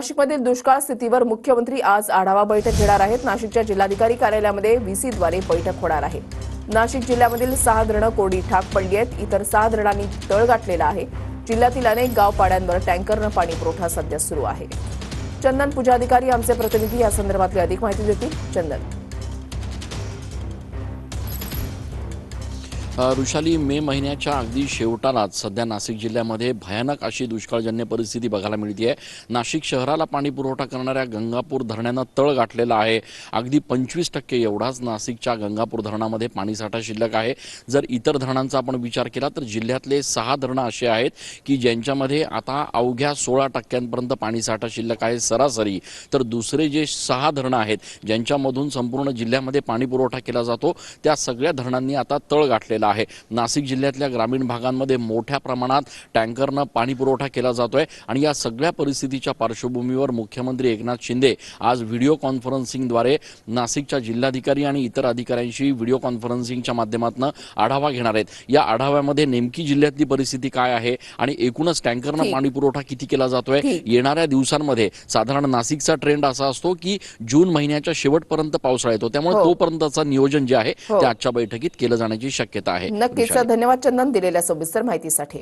नाशिकमधील दुष्काळ स्थितीवर मुख्यमंत्री आज आढावा बैठक घेणार आहेत। नाशिकच्या जिल्हाधिकारी कार्यालयामध्ये व्हीसीद्वारे बैठक होणार आहे। नाशिक जिल्ह्यामधील 6 धरणं कोरडी ठाक पडली आहेत। इतर 6 धरणांनी तळ गाठलेला आहे। जिल्ह्यातील अनेक गाव पाड्यांवर टँकरनं पाणी पुरवठा सध्या सुरू आहे। चंदन पूजाधिकारी आमचे प्रतिनिधी या संदर्भातली अधिक माहिती देतील। चंदन, ऋषाली, मे महिन्याच्या अगदी शेवटालाच सध्या नाशिक जिल्ह्यामध्ये भयानक अशी दुष्काळजन्य परिस्थिती बघायला मिळते आहे। नाशिक शहराला पाणी पुरवठा करणाऱ्या गंगापूर धरणानं तळ गाठलेला आहे। अगदी 25% एवढाच नाशिकच्या गंगापूर धरणामध्ये पाणीसाठा शिल्लक आहे। जर इतर धरणांचा आपण विचार केला तर जिल्ह्यातले 6 धरणं असे आहेत की ज्यांच्यामध्ये आता अवघ्या 16% पाणीसाठा शिल्लक आहे सरासरी। तर दुसरे जे 6 धरणं आहेत ज्यांच्यामधून संपूर्ण जिल्ह्यामध्ये पाणी पुरवठा केला जातो त्या सगळ्या धरणांनी आता तळ गाठलेला आहे। नाशिक जिल्ह्यातल्या ग्रामीण भागांमध्ये मोठ्या प्रमाणात टँकरनं पाणी पुरवठा केला जातोय आणि या सगळ्या परिस्थितीच्या पार्श्वभूमीवर मुख्यमंत्री एकनाथ शिंदे आज व्हिडिओ कॉन्फरन्सिंगद्वारे नाशिकच्या जिल्हाधिकारी आणि इतर अधिकाऱ्यांशी व्हिडिओ कॉन्फरन्सिंगच्या माध्यमातून आढावा घेणार आहेत। या आढाव्यामध्ये नेमकी जिल्ह्यातली परिस्थिती काय आहे आणि एकूणच टँकरनं पाणी पुरवठा किती केला जातोय येणाऱ्या दिवसांमध्ये साधारण नाशिकचा ट्रेंड असा असतो की जून महिन्याच्या शेवटपर्यंत पावसाळा येतो, त्यामुळे तोपर्यंतचं नियोजन जे आहे ते आजच्या बैठकीत केलं जाण्याची शक्यता आहे। नक्कीच, धन्यवाद चंदन दिलेल्या सविस्तर माहितीसाठी।